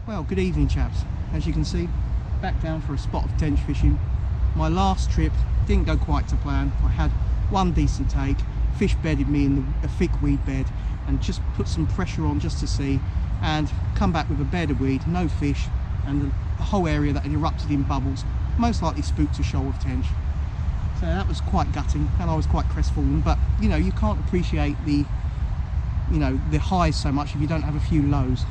Well, good evening chaps. As you can see, back down for a spot of tench fishing. My last trip didn't go quite to plan. I had one decent take, fish bedded me in a thick weed bed and just put some pressure on just to see, and come back with a bed of weed, no fish, and the whole area that had erupted in bubbles, most likely spooked a shoal of tench. So that was quite gutting and I was quite crestfallen, but you know, you can't appreciate the highs so much if you don't have a few lows.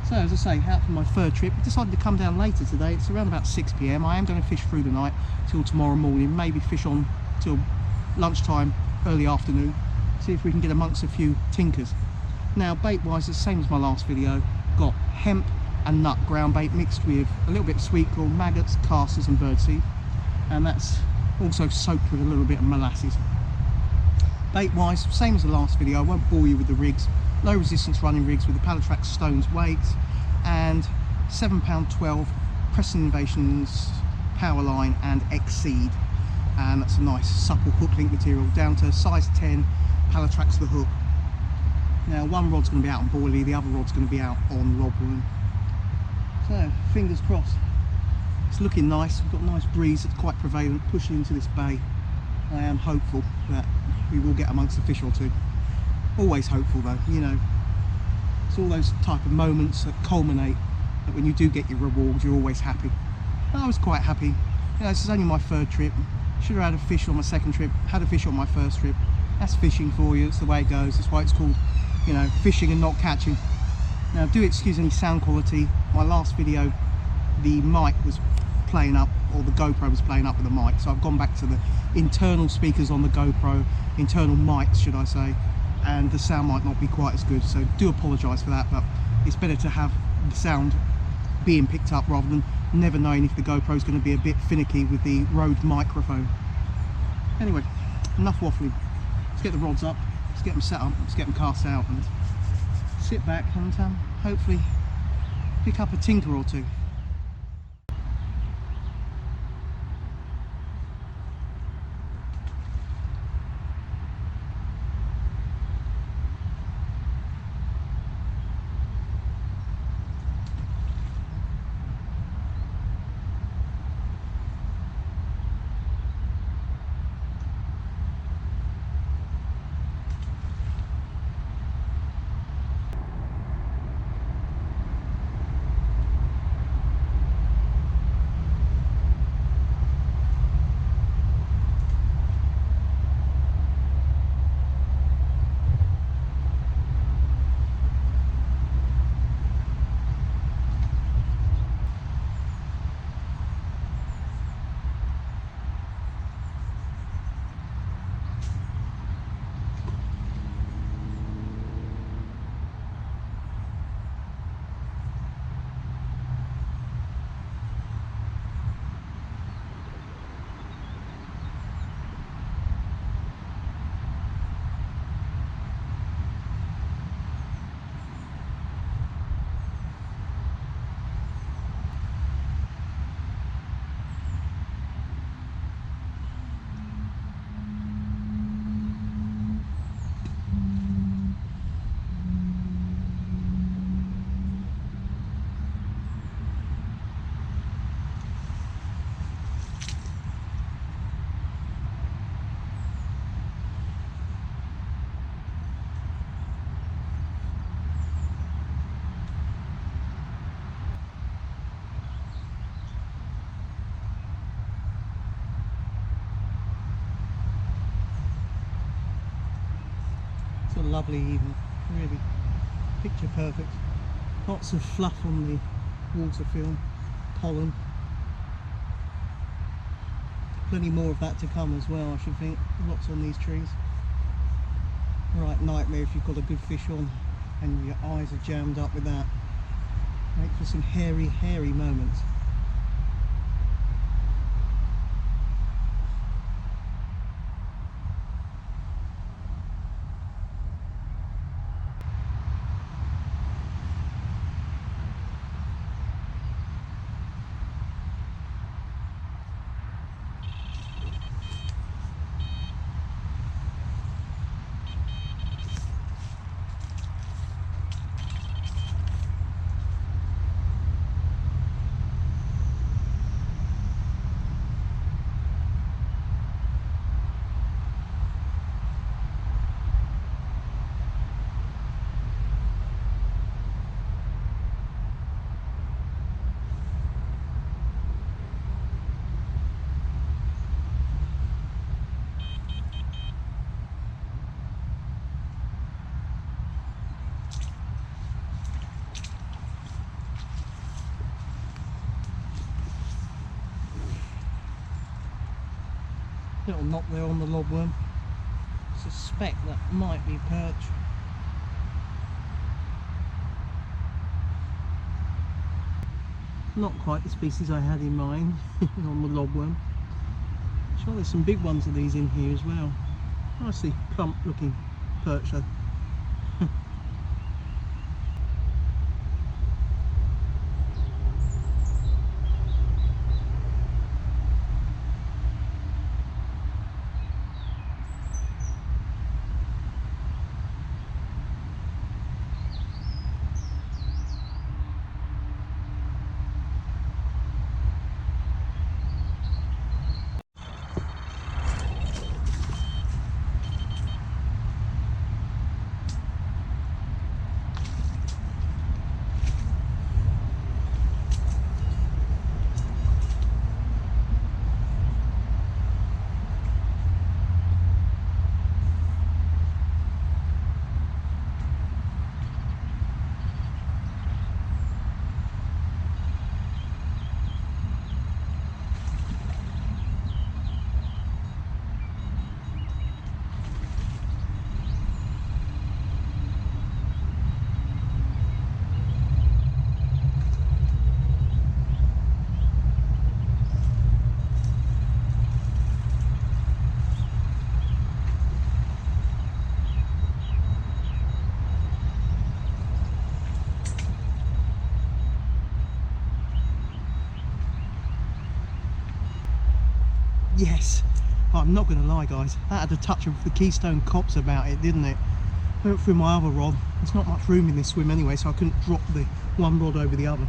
So as I say, out for my third trip. I decided to come down later today. It's around about 6 PM. I am going to fish through the night till tomorrow morning, maybe fish on till lunchtime, early afternoon, see if we can get amongst a few tinkers. Now bait wise, it's the same as my last video. Got hemp and nut ground bait mixed with a little bit of sweetgrass, maggots, casters and birdseed, and that's also soaked with a little bit of molasses. Bait wise, same as the last video. I won't bore you with the rigs. Low resistance running rigs with the Pallatrax Stonze weights and 7#12 Preston Innovations power line and Exceed, and that's a nice supple hook link material down to size 10 Pallatrax the hook. Now one rod's going to be out on boilie, the other rod's going to be out on lobworm. So fingers crossed. It's looking nice. We've got a nice breeze that's quite prevalent pushing into this bay. I am hopeful that we will get amongst a fish or two. Always hopeful though, you know. It's all those type of moments that culminate, that when you do get your rewards, you're always happy. I was quite happy. You know, this is only my third trip. Should have had a fish on my second trip, had a fish on my first trip. That's fishing for you, it's the way it goes. That's why it's called, you know, fishing and not catching. Now do excuse any sound quality. My last video, the mic was playing up, or the GoPro was playing up with the mic, so I've gone back to the internal speakers on the GoPro, internal mics should I say, and the sound might not be quite as good, so do apologise for that, but it's better to have the sound being picked up rather than never knowing if the GoPro is going to be a bit finicky with the Rode microphone. Anyway, enough waffling. Let's get the rods up, let's get them set up, let's get them cast out and sit back and hopefully pick up a tinker or two. It's a lovely evening, really picture perfect. Lots of fluff on the water film, pollen. Plenty more of that to come as well, I should think. Lots on these trees. Right, nightmare if you've got a good fish on and your eyes are jammed up with that. Make for some hairy moments. Little knot there on the lobworm. Suspect that might be perch. Not quite the species I had in mind on the lobworm. Sure, there's some big ones of these in here as well. Nicely plump looking perch though. Yes, I'm not going to lie guys, that had a touch of the Keystone Cops about it, didn't it? Went through my other rod. There's not much room in this swim anyway, so I couldn't drop the one rod over the other.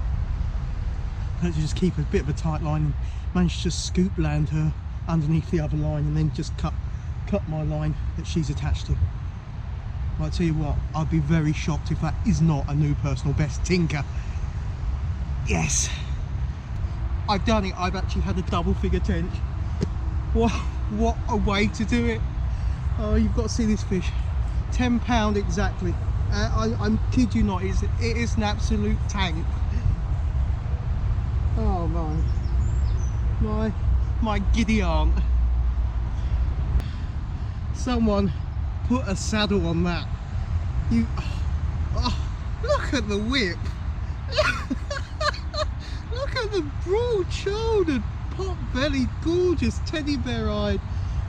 I had to just keep a bit of a tight line and managed to just scoop land her underneath the other line and then just cut my line that she's attached to. Well, I tell you what, I'd be very shocked if that is not a new personal best tinker. Yes, I've done it. I've actually had a double figure tench. What a way to do it. Oh, you've got to see this fish. £10 exactly. I'm kid you not, it is an absolute tank. Oh my giddy aunt. Someone put a saddle on that. Look at the whip. Look at the broad-shouldered, pot-bellied, gorgeous teddy bear-eyed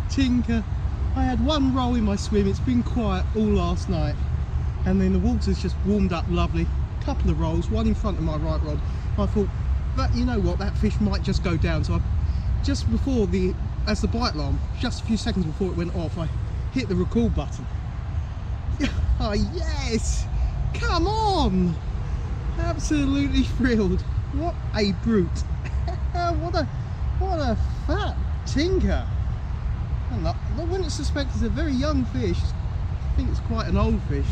tinker. I had one roll in my swim. It's been quiet all last night, and then the water's just warmed up lovely. Couple of rolls, one in front of my right rod. I thought that, you know what, that fish might just go down. So I, just before as the bite alarm, just a few seconds before it went off, I hit the record button. Oh yes, come on, absolutely thrilled. What a brute. what a fat tinker. I wouldn't suspect it's a very young fish. I think it's quite an old fish.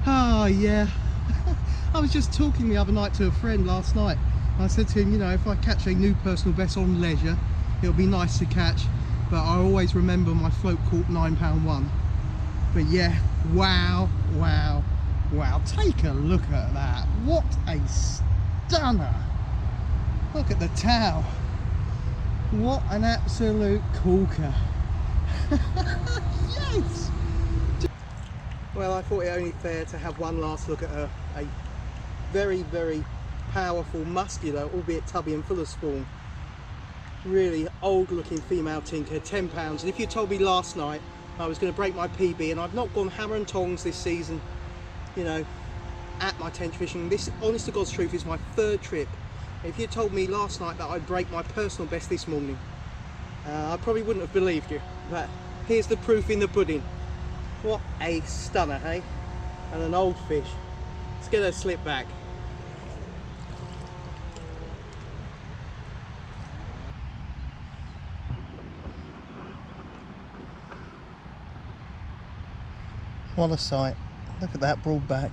Ah, yeah. I was just talking the other night to a friend last night. I said to him, you know, if I catch a new personal best on leisure, it'll be nice to catch, but I always remember my float caught £9.1. But yeah, wow, take a look at that. What a stunner. Look at the tail. What an absolute corker. Yes. Well, I thought it only fair to have one last look at her. A very powerful, muscular, albeit tubby and full of spawn, really old looking female tinker, £10. And if you told me last night I was going to break my PB, and I've not gone hammer and tongs this season, you know, at my tench fishing, this honest to God's truth is my third trip. If you told me last night that I'd break my personal best this morning, I probably wouldn't have believed you, but here's the proof in the pudding. What a stunner, hey? And an old fish. Let's get her slip back. What a sight. Look at that broad back.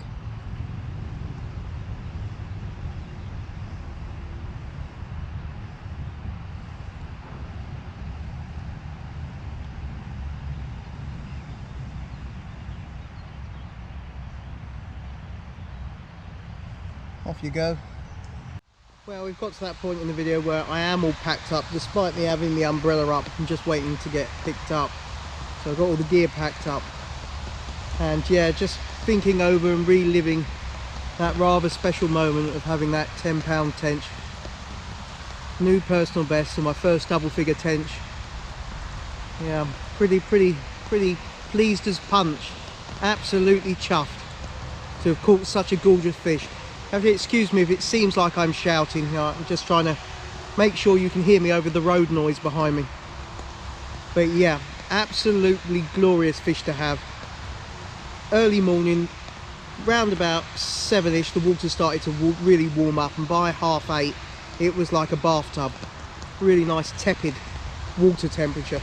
Off you go. Well, we've got to that point in the video where I am all packed up, despite me having the umbrella up and just waiting to get picked up. So I've got all the gear packed up. And yeah, just thinking over and reliving that rather special moment of having that £10 Tench. New personal best and my first double figure Tench. Yeah, I'm pretty pleased as punch. Absolutely chuffed to have caught such a gorgeous fish. Have to excuse me if it seems like I'm shouting. I'm just trying to make sure you can hear me over the road noise behind me. But yeah, absolutely glorious fish to have. Early morning, round about 7ish, the water started to really warm up, and by 7:30 it was like a bathtub. Really nice tepid water temperature.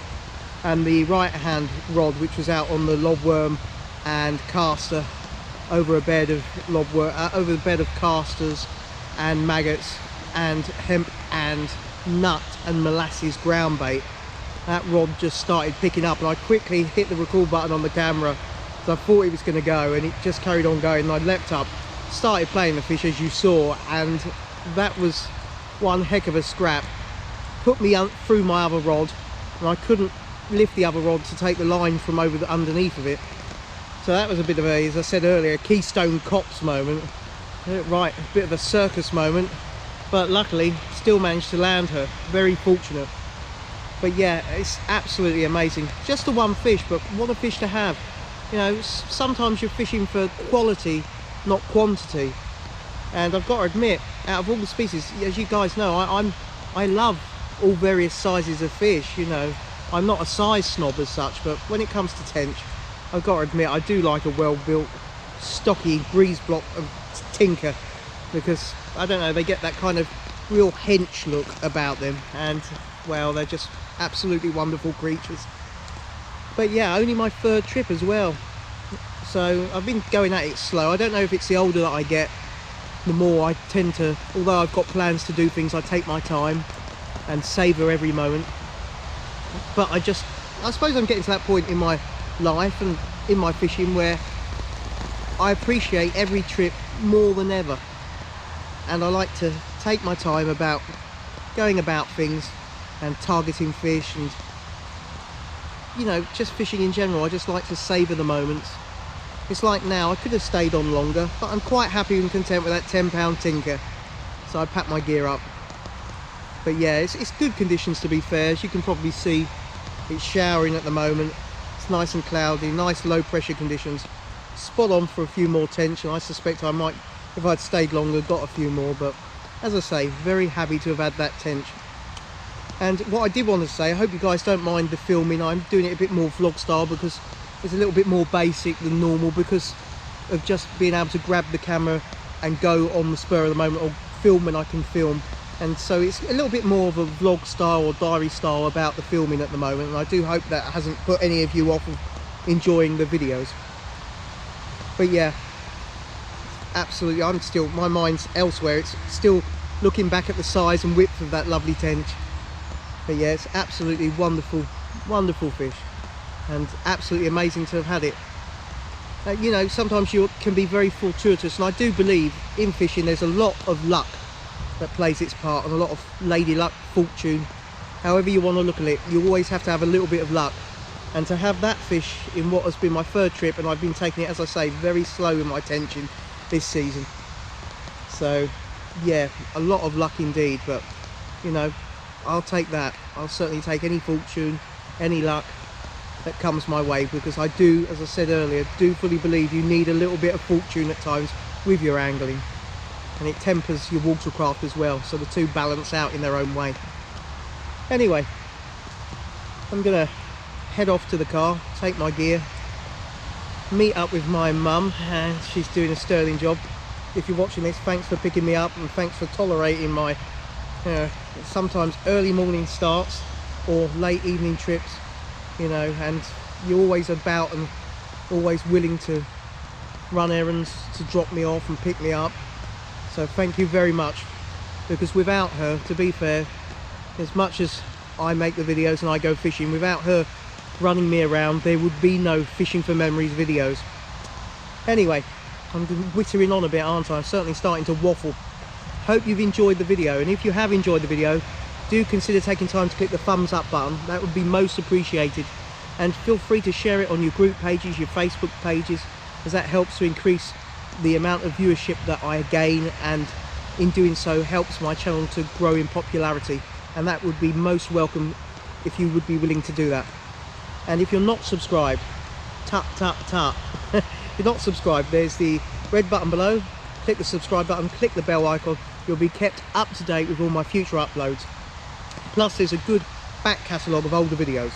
And the right hand rod, which was out on the lobworm and caster, over a bed of over the bed of casters and maggots and hemp and nut and molasses ground bait, that rod just started picking up, and I quickly hit the record button on the camera because I thought it was going to go, and it just carried on going. And I leapt up, started playing the fish as you saw, and that was one heck of a scrap. Put me through my other rod, and I couldn't lift the other rod to take the line from over the underneath of it. So that was a bit of a, as I said earlier, a Keystone Cops moment. Right, a bit of a circus moment, but luckily still managed to land her. Very fortunate. But yeah, it's absolutely amazing. Just the one fish, but what a fish to have. You know, sometimes you're fishing for quality, not quantity. And I've got to admit, out of all the species, as you guys know, I love all various sizes of fish. You know, I'm not a size snob as such, but when it comes to tench, I've got to admit I do like a well-built, stocky breeze block of tinker, because I don't know, they get that kind of real hench look about them, and well, they're just absolutely wonderful creatures. But yeah, only my third trip as well, so I've been going at it slow. I don't know if it's the older that I get, the more I tend to, although I've got plans to do things, I take my time and savour every moment. But I suppose I'm getting to that point in my life and in my fishing where I appreciate every trip more than ever, and I like to take my time about going about things and targeting fish, and you know, just fishing in general. I just like to savour the moments. It's like now, I could have stayed on longer, but I'm quite happy and content with that £10 tinker, so I packed my gear up. But yeah, it's good conditions, to be fair. As you can probably see, it's showering at the moment. It's nice and cloudy, nice low pressure conditions. Spot on for a few more tench, and I suspect I might, if I'd stayed longer, got a few more. But as I say, very happy to have had that tench. And what I did want to say, I hope you guys don't mind the filming. I'm doing it a bit more vlog style because it's a little bit more basic than normal, because of just being able to grab the camera and go on the spur of the moment, or film when I can film. And so it's a little bit more of a vlog style or diary style about the filming at the moment, and I do hope that hasn't put any of you off of enjoying the videos. But yeah, absolutely, my mind's elsewhere. It's still looking back at the size and width of that lovely tench. But yeah, it's absolutely wonderful, wonderful fish, and absolutely amazing to have had it. You know, sometimes you can be very fortuitous, and I do believe in fishing there's a lot of luck that plays its part, and a lot of lady luck, fortune, however you want to look at it. You always have to have a little bit of luck, and to have that fish in what has been my third trip, and I've been taking it, as I say, very slow in my tenching this season. So yeah, a lot of luck indeed. But you know, I'll take that. I'll certainly take any fortune, any luck that comes my way, because I do, as I said earlier, do fully believe you need a little bit of fortune at times with your angling, and it tempers your watercraft as well, so the two balance out in their own way. Anyway, I'm gonna head off to the car, take my gear, meet up with my mum, and she's doing a sterling job. If you're watching this, thanks for picking me up, and thanks for tolerating my sometimes early morning starts or late evening trips, you know, and you're always about and always willing to run errands to drop me off and pick me up. So thank you very much, because without her, to be fair, as much as I make the videos and I go fishing, without her running me around, there would be no Fishing for Memories videos. Anyway, I'm whittering on a bit, aren't I? I'm certainly starting to waffle. Hope you've enjoyed the video, and if you have enjoyed the video, do consider taking time to click the thumbs up button. That would be most appreciated. And feel free to share it on your group pages, your Facebook pages, as that helps to increase the amount of viewership that I gain, and in doing so helps my channel to grow in popularity. And that would be most welcome if you would be willing to do that. And if you're not subscribed, tap tap tap. If you're not subscribed, there's the red button below. Click the subscribe button, click the bell icon. You'll be kept up to date with all my future uploads. Plus there's a good back catalogue of older videos.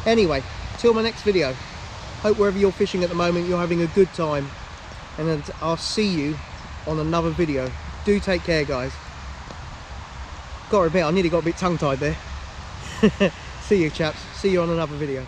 Anyway, till my next video, hope wherever you're fishing at the moment you're having a good time, and I'll see you on another video. Do take care, guys. Gotta admit, I nearly got a bit tongue-tied there. See you, chaps. See you on another video.